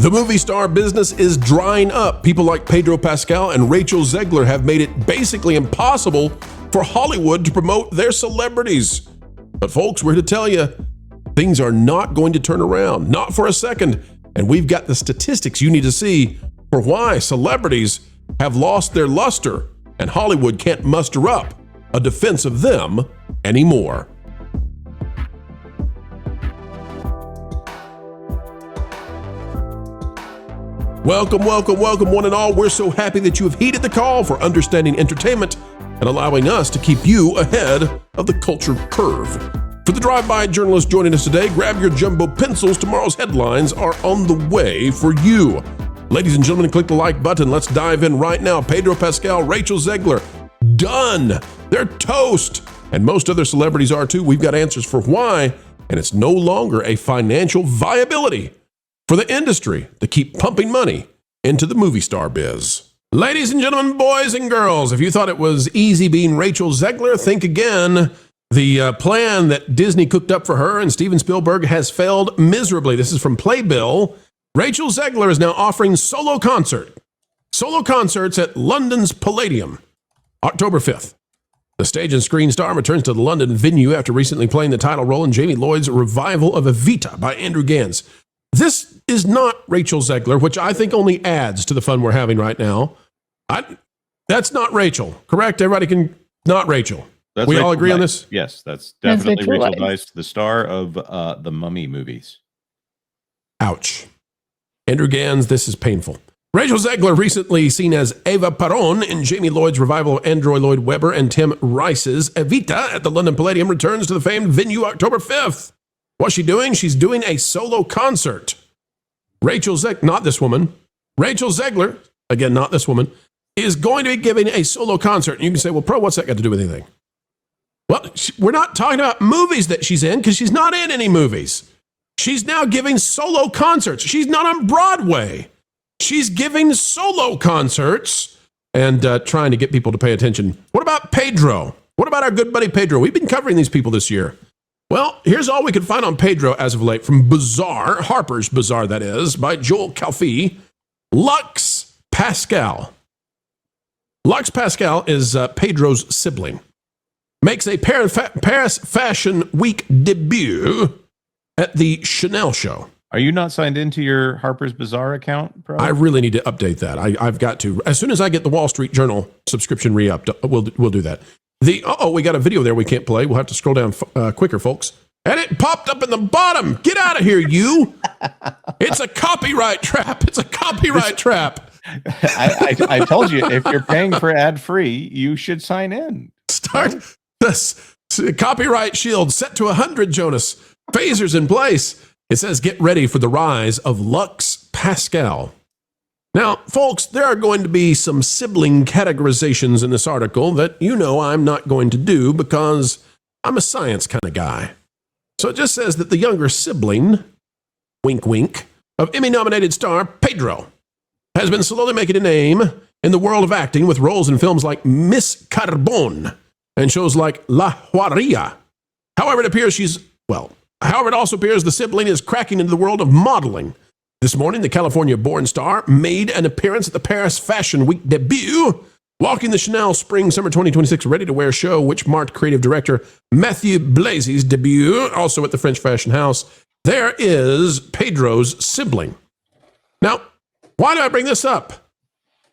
The movie star business is drying up. People like Pedro Pascal and Rachel Zegler have made it basically impossible for Hollywood to promote their celebrities. But folks, we're here to tell you, things are not going to turn around, not for a second. And we've got the statistics you need to see for why celebrities have lost their luster and Hollywood can't muster up a defense of them anymore. Welcome, one and all. We're so happy that you have heeded the call for understanding entertainment and allowing us to keep you ahead of the culture curve. For the drive-by journalist joining us today, grab your jumbo pencils. Tomorrow's headlines are on the way for you. Ladies and gentlemen, click the like button. Let's dive in right now. Pedro Pascal, Rachel Zegler, done. They're toast. And most other celebrities are too. We've got answers for why, and it's no longer a financial viability for the industry to keep pumping money into the movie star biz. Ladies and gentlemen, boys and girls, if you thought it was easy being Rachel Zegler, think again. The plan that Disney cooked up for her and Steven Spielberg has failed miserably. This is from Playbill. Rachel Zegler is now offering solo concerts at London's Palladium, October 5th. The stage and screen star returns to the London venue after recently playing the title role in Jamie Lloyd's revival of Evita by Andrew Gans. This is not Rachel Zegler, which I think only adds to the fun we're having right now. That's not Rachel, correct? Everybody can, not Rachel. That's we Rachel all agree Weisz. on this? Yes, that's definitely Rachel Rachel Weisz. Weisz, the star of the Mummy movies. Ouch. Andrew Gans, this is painful. Rachel Zegler, recently seen as Eva Peron in Jamie Lloyd's revival of Andrew Lloyd Webber and Tim Rice's Evita at the London Palladium, returns to the famed venue October 5th. What's she doing? She's doing a solo concert. Rachel Zegler, not this woman. Rachel Zegler, again, not this woman, is going to be giving a solo concert. And you can say, well, Pro, what's that got to do with anything? Well, we're not talking about movies that she's in because she's not in any movies. She's now giving solo concerts. She's not on Broadway. She's giving solo concerts and trying to get people to pay attention. What about Pedro? What about our good buddy Pedro? We've been covering these people this year. Well, here's all we could find on Pedro as of late from Bazaar, Harper's Bazaar, that is, by Joel Calfee. Lux Pascal. Lux Pascal is Pedro's sibling. Makes a Paris Fashion Week debut at the Chanel show. Are you not signed into your Harper's Bazaar account, Pro? I really need to update that. I've got to. As soon as I get the Wall Street Journal subscription re-upped, we'll do that. We got a video there we can't play. We'll have to scroll down quicker, folks. And it popped up in the bottom. Get out of here, you. It's a copyright trap. It's a copyright trap. I told you, if you're paying for ad-free, you should sign in. Start this copyright shield set to 100, Jonas. Phasers in place. It says, get ready for the rise of Lux Pascal. Now, folks, there are going to be some sibling categorizations in this article that you know I'm not going to do because I'm a science kind of guy. So it just says that the younger sibling, wink wink, of Emmy-nominated star Pedro has been slowly making a name in the world of acting with roles in films like Miss Carbone and shows like La Juaria. However, it also appears the sibling is cracking into the world of modeling. This morning, the California-born star made an appearance at the Paris Fashion Week debut, walking the Chanel Spring-Summer 2026 ready-to-wear show, which marked creative director Mathieu Blaisy's debut, also at the French fashion house. There is Pedro's sibling. Now, why do I bring this up?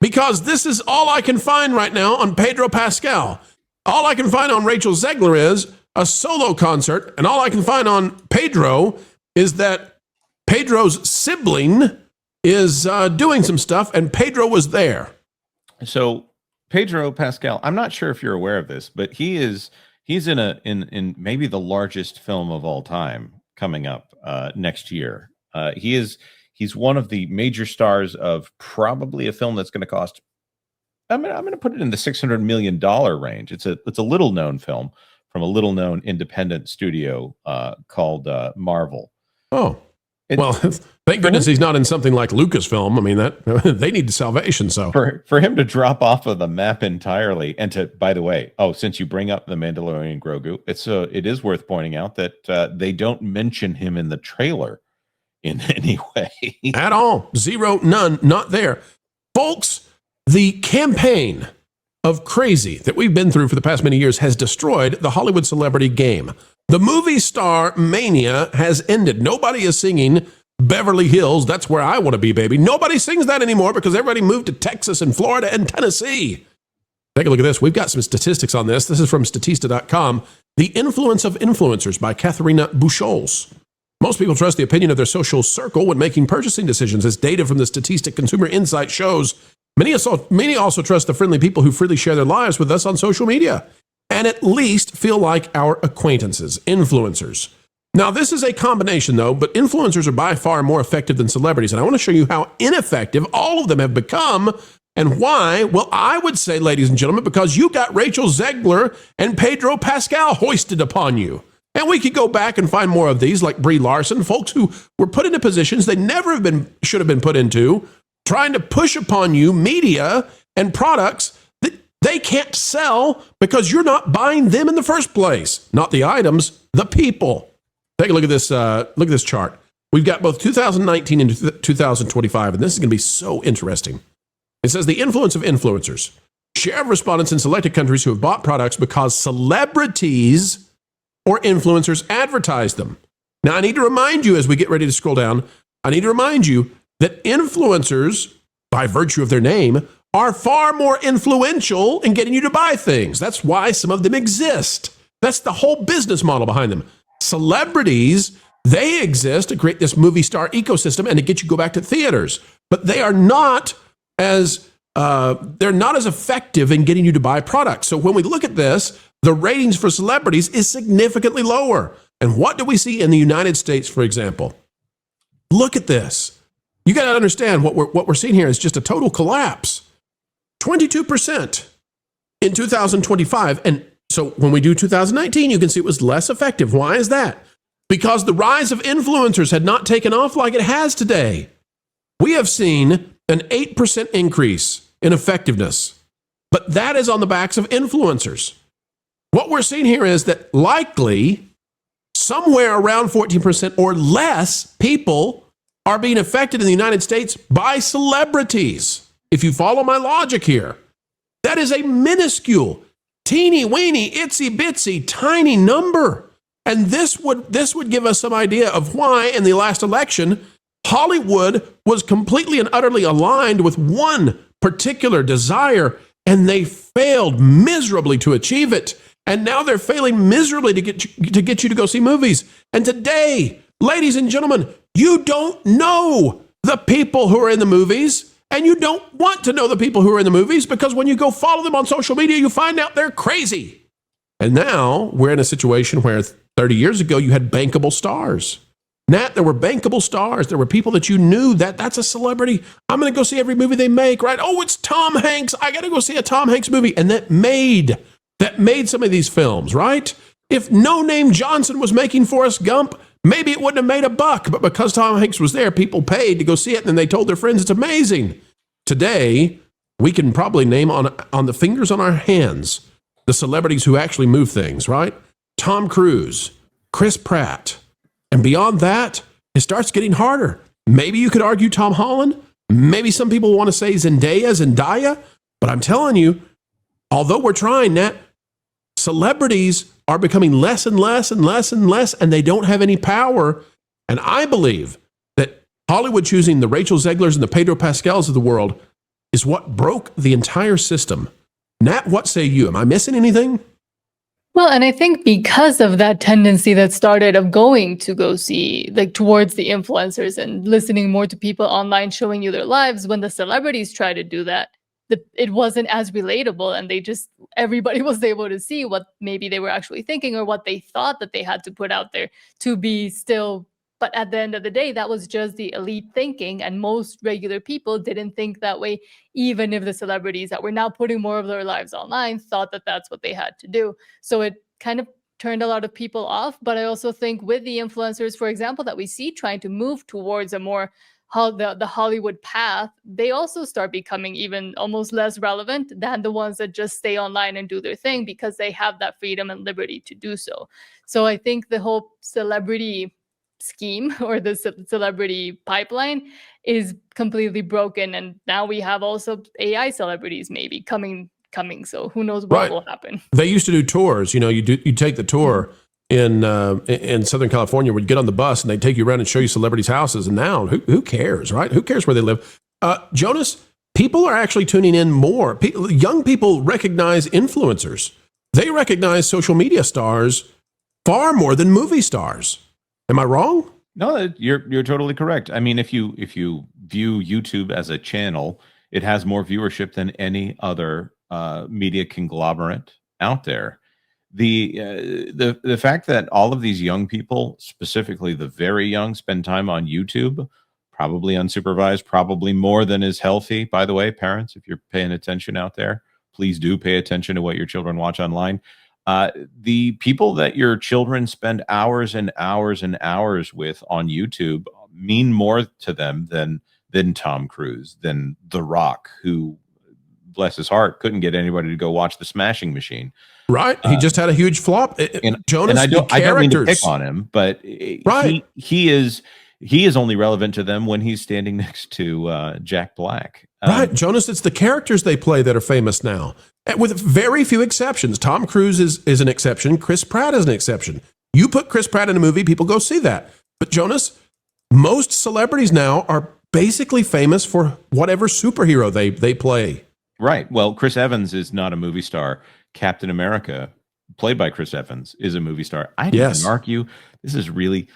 Because this is all I can find right now on Pedro Pascal. All I can find on Rachel Zegler is a solo concert, and all I can find on Pedro is that Pedro's sibling is doing some stuff, and Pedro was there. So Pedro Pascal, I'm not sure if you're aware of this, but he's in maybe the largest film of all time coming up next year. He's one of the major stars of probably a film that's going to cost. I'm going to put it in the $600 million range. It's a little known film from a little known independent studio called Marvel. Oh. Well, thank goodness he's not in something like Lucasfilm. I mean, that they need salvation. So for him to drop off of the map entirely, and to, by the way, since you bring up the Mandalorian Grogu, it is worth pointing out that they don't mention him in the trailer. in any way. At all. Zero, none, not there. Folks, the campaign of crazy that we've been through for the past many years has destroyed the Hollywood celebrity game. The movie star mania has ended. Nobody is singing Beverly Hills, that's where I want to be, baby. Nobody sings that anymore because everybody moved to Texas and Florida and Tennessee. Take a look at this. We've got some statistics on this. This is from Statista.com. The Influence of Influencers by Katharina Buchholz. Most people trust the opinion of their social circle when making purchasing decisions, as data from the Statistic Consumer Insight shows. Many also trust the friendly people who freely share their lives with us on social media and at least feel like our acquaintances, influencers. Now, this is a combination, though, but influencers are by far more effective than celebrities, and I want to show you how ineffective all of them have become and why. Well, I would say, ladies and gentlemen, because you got Rachel Zegler and Pedro Pascal hoisted upon you. And we could go back and find more of these, like Brie Larson, folks who were put into positions they never should have been put into, trying to push upon you media and products that they can't sell because you're not buying them in the first place. Not the items, the people. Take a look at this. Look at this chart. We've got both 2019 and 2025, and this is going to be so interesting. It says the influence of influencers. Share of respondents in selected countries who have bought products because celebrities or influencers advertise them. Now, I need to remind you as we get ready to scroll down, I need to remind you that influencers, by virtue of their name, are far more influential in getting you to buy things. That's why some of them exist. That's the whole business model behind them. Celebrities, they exist to create this movie star ecosystem and to get you to go back to theaters, but they are not as effective in getting you to buy products. So when we look at this, the ratings for celebrities is significantly lower. And what do we see in the United States, for example? Look at this. You got to understand what we're seeing here is just a total collapse. 22% in 2025. And so when we do 2019, you can see it was less effective. Why is that? Because the rise of influencers had not taken off like it has today. We have seen an 8% increase in effectiveness, but that is on the backs of influencers. What we're seeing here is that likely somewhere around 14% or less people are being affected in the United States by celebrities. If you follow my logic here, that is a minuscule, teeny weeny, itsy bitsy, tiny number. And this would give us some idea of why in the last election, Hollywood was completely and utterly aligned with one particular desire, and they failed miserably to achieve it. And now they're failing miserably to get you to go see movies. And today, ladies and gentlemen, you don't know the people who are in the movies, and you don't want to know the people who are in the movies, because when you go follow them on social media, you find out they're crazy. And now we're in a situation where 30 years ago, you had bankable stars. Nat, there were bankable stars. There were people that you knew that's a celebrity. I'm going to go see every movie they make, right? Oh, it's Tom Hanks. I got to go see a Tom Hanks movie. And that made some of these films, right? If No Name Johnson was making Forrest Gump, maybe it wouldn't have made a buck. But because Tom Hanks was there, people paid to go see it, and they told their friends it's amazing. Today, we can probably name on the fingers on our hands the celebrities who actually move things, right? Tom Cruise, Chris Pratt. And beyond that, it starts getting harder. Maybe you could argue Tom Holland. Maybe some people want to say Zendaya. But I'm telling you, although we're trying that, celebrities are becoming less and less and less and less, and they don't have any power. And I believe that Hollywood choosing the Rachel Zeglers and the Pedro Pascals of the world is what broke the entire system. Nat, what say you? Am I missing anything? Well, and I think because of that tendency that started of going to go see, like towards the influencers and listening more to people online showing you their lives, when the celebrities try to do that, it wasn't as relatable, and everybody was able to see what maybe they were actually thinking or what they thought that they had to put out there to be still. But at the end of the day, that was just the elite thinking, and most regular people didn't think that way, even if the celebrities that were now putting more of their lives online thought that that's what they had to do. So it kind of turned a lot of people off. But I also think with the influencers, for example, that we see trying to move towards a more the Hollywood path, they also start becoming even almost less relevant than the ones that just stay online and do their thing because they have that freedom and liberty to do so. So I think the whole celebrity scheme or the celebrity pipeline is completely broken, and now we have also AI celebrities maybe coming. So who knows what will happen? They used to do tours. You take the tour in Southern California, where you get on the bus and they take you around and show you celebrities' houses. And now, who cares, right? Who cares where they live? Jonas, people are actually tuning in more. Young people recognize influencers. They recognize social media stars far more than movie stars. Am I wrong? No, you're totally correct. I mean, if you view YouTube as a channel, it has more viewership than any other media conglomerate out there. The fact that all of these young people, specifically the very young, spend time on YouTube, probably unsupervised, probably more than is healthy. By the way, parents, if you're paying attention out there, please do pay attention to what your children watch online. The people that your children spend hours and hours and hours with on YouTube mean more to them than Tom Cruise, than The Rock, who, bless his heart, couldn't get anybody to go watch The Smashing Machine. Right. He just had a huge flop. Jonas, and I don't mean to pick on him, but he is only relevant to them when he's standing next to Jack Black. Right, Jonas, it's the characters they play that are famous now, with very few exceptions. Tom Cruise is an exception. Chris Pratt is an exception. You put Chris Pratt in a movie, people go see that. But Jonas, most celebrities now are basically famous for whatever superhero they play. Right. Well, Chris Evans is not a movie star. Captain America, played by Chris Evans, is a movie star. I didn't argue. This is really,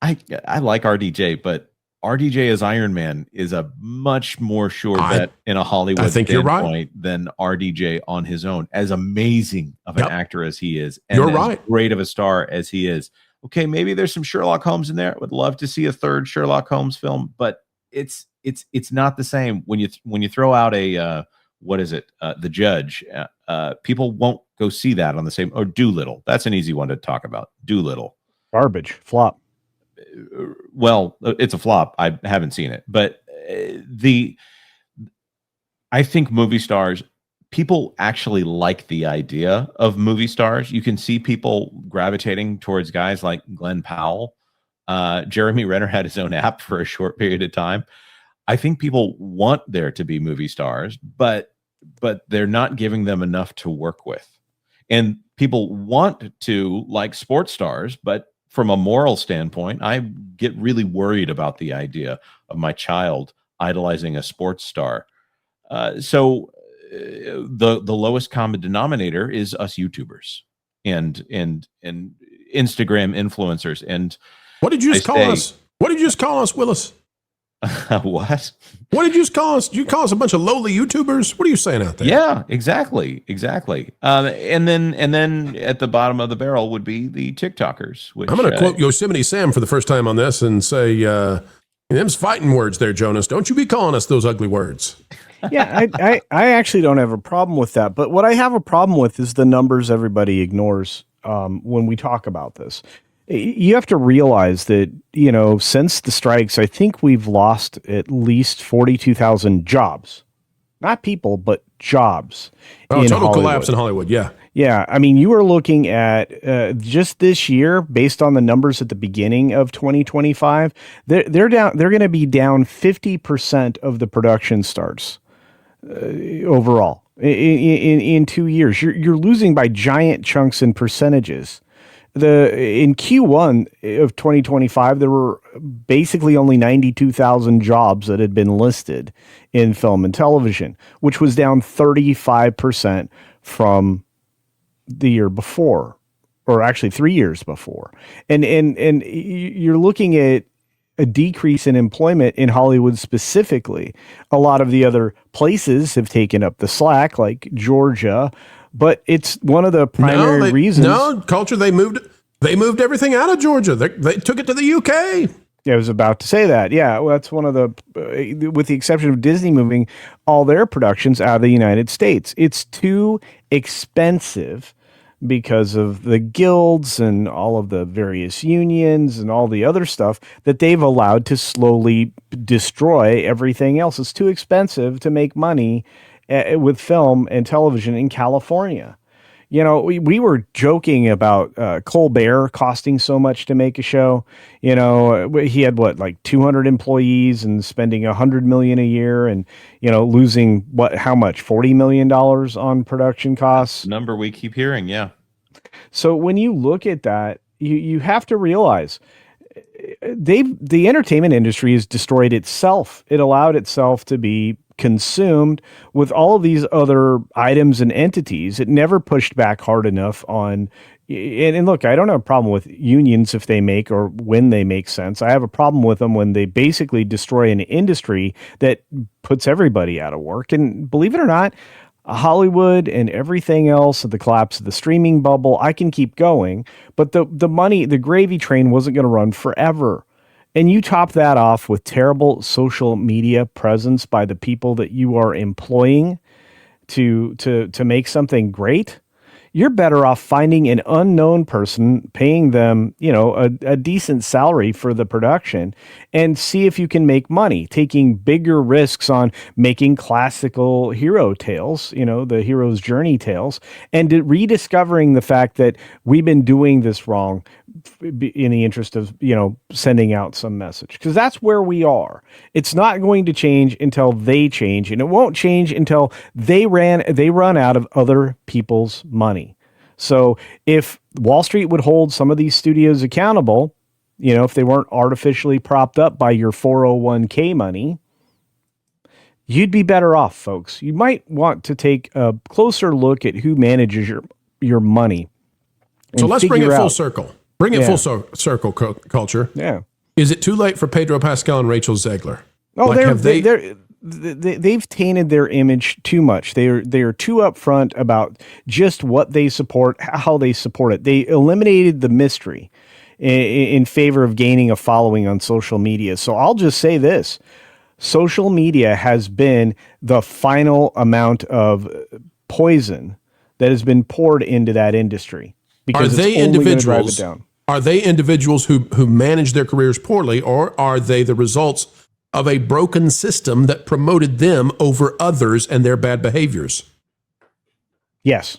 I like RDJ, but RDJ as Iron Man is a much more sure bet in a Hollywood standpoint than RDJ on his own. As amazing of an actor as he is, and as great of a star as he is. Okay, maybe there's some Sherlock Holmes in there. I would love to see a third Sherlock Holmes film, but it's not the same when you throw out a The Judge. People won't go see that on the same. Or Doolittle. That's an easy one to talk about. Doolittle. Garbage. Flop. Well, it's a flop. I haven't seen it, but I think movie stars, people actually like the idea of movie stars. You can see people gravitating towards guys like Glenn Powell. Jeremy Renner had his own app for a short period of time. I think people want there to be movie stars, but they're not giving them enough to work with. And people want to like sports stars, but from a moral standpoint, I get really worried about the idea of my child idolizing a sports star. So the lowest common denominator is us YouTubers and Instagram influencers. And what did you just call us? What did you just call us, Willis? What? What did you just call us? Did you call us a bunch of lowly YouTubers? What are you saying out there? Yeah, exactly. And then at the bottom of the barrel would be the TikTokers. Which, I'm going to quote Yosemite Sam for the first time on this and say, them's fighting words there, Jonas. Don't you be calling us those ugly words. Yeah, I actually don't have a problem with that. But what I have a problem with is the numbers everybody ignores when we talk about this. You have to realize that, since the strikes, I think we've lost at least 42,000 jobs. Not people, but jobs. Total Hollywood. Collapse in Hollywood, yeah. Yeah, I mean, you are looking at just this year, based on the numbers at the beginning of 2025, they're down. They're going to be down 50% of the production starts overall in 2 years. You're losing by giant chunks and percentages. In Q1 of 2025, there were basically only 92,000 jobs that had been listed in film and television, which was down 35% from the year before, or actually 3 years before. And you're looking at a decrease in employment in Hollywood specifically. A lot of the other places have taken up the slack, like Georgia. But it's one of the primary reasons. No, culture, they moved everything out of Georgia. They took it to the UK. Yeah, I was about to say that. Yeah, well, that's one of the, with the exception of Disney moving all their productions out of the United States. It's too expensive because of the guilds and all of the various unions and all the other stuff that they've allowed to slowly destroy everything else. It's too expensive to make money with film and television in California. You know, we were joking about Colbert costing so much to make a show. You know, he had like 200 employees and spending $100 million a year, and losing how much, $40 million on production costs. Number we keep hearing, yeah. So when you look at that, you have to realize the entertainment industry has destroyed itself. It allowed itself to be consumed with all of these other items and entities. It never pushed back hard enough on. And look, I don't have a problem with unions if they make or when they make sense. I have a problem with them when they basically destroy an industry that puts everybody out of work. And believe it or not, Hollywood and everything else, the collapse of the streaming bubble, I can keep going, but the money, the gravy train wasn't going to run forever. And you top that off with terrible social media presence by the people that you are employing to make something great. You're better off finding an unknown person, paying them, a decent salary for the production, and see if you can make money, taking bigger risks on making classical hero tales, the hero's journey tales, and rediscovering the fact that we've been doing this wrong in the interest of, sending out some message. Because that's where we are. It's not going to change until they change, and it won't change until they run out of other people's money. So if Wall Street would hold some of these studios accountable, if they weren't artificially propped up by your 401k money, you'd be better off, folks. You might want to take a closer look at who manages your money. So let's bring it full circle. Bring it full circle, culture. Yeah. Is it too late for Pedro Pascal and Rachel Zegler? Oh, they've tainted their image too much. They're too upfront about just what they support, how they support it. They eliminated the mystery in favor of gaining a following on social media. So I'll just say this. Social media has been the final amount of poison that has been poured into that industry. Because are they individuals? Are they individuals who manage their careers poorly, or are they the results of a broken system that promoted them over others and their bad behaviors? Yes.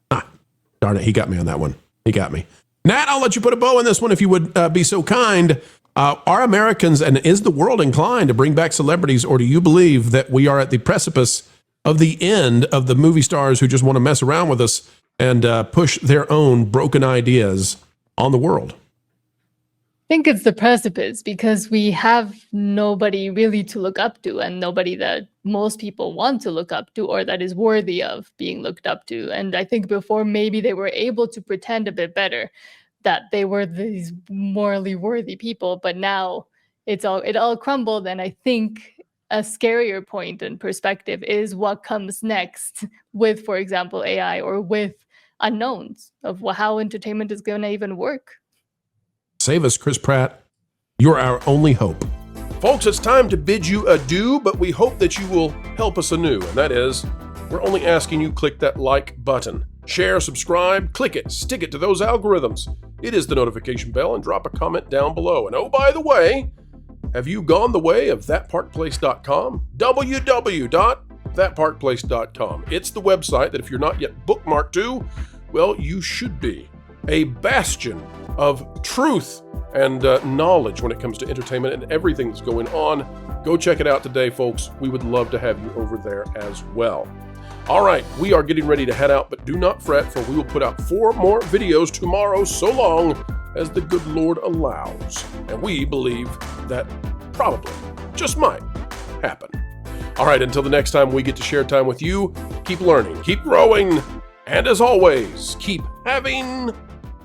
Darn it, he got me on that one. He got me. Nat, I'll let you put a bow on this one if you would be so kind. Are Americans and is the world inclined to bring back celebrities, or do you believe that we are at the precipice of the end of the movie stars who just want to mess around with us and push their own broken ideas on the world? I think it's the precipice because we have nobody really to look up to, and nobody that most people want to look up to or that is worthy of being looked up to. And I think before maybe they were able to pretend a bit better that they were these morally worthy people, but now it all crumbled. And I think a scarier point and perspective is what comes next with, for example, AI or with unknowns of how entertainment is going to even work. Save us, Chris Pratt. You're our only hope. Folks, it's time to bid you adieu, but we hope that you will help us anew. And that is, we're only asking you click that like button. Share, subscribe, click it, stick it to those algorithms. It is the notification bell, and drop a comment down below. And oh, by the way, have you gone the way of thatparkplace.com? www.thatparkplace.com. It's the website that if you're not yet bookmarked to, well, you should be. A bastion of truth and knowledge when it comes to entertainment and everything that's going on. Go check it out today, folks. We would love to have you over there as well. All right, we are getting ready to head out, but do not fret, for we will put out 4 more videos tomorrow, so long as the good Lord allows. And we believe that probably, just might, happen. All right, until the next time we get to share time with you, keep learning, keep growing, and as always, keep having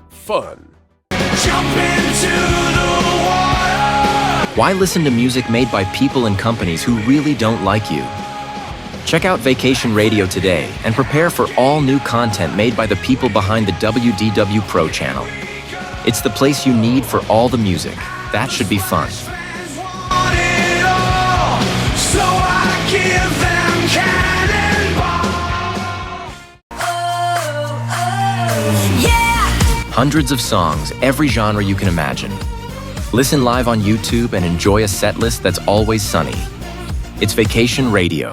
fun. Jump into the water. Why listen to music made by people and companies who really don't like you? Check out Vacation Radio today and prepare for all new content made by the people behind the WDW Pro Channel. It's the place you need for all the music. That should be fun. Hundreds of songs, every genre you can imagine. Listen live on YouTube and enjoy a set list that's always sunny. It's Vacation Radio.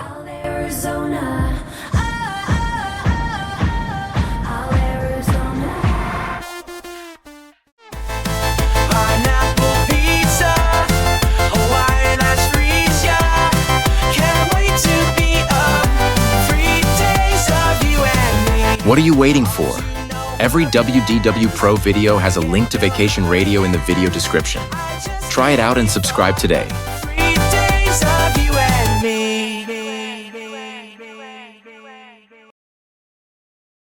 What are you waiting for? Every WDW Pro video has a link to Vacation Radio in the video description. Try it out and subscribe today.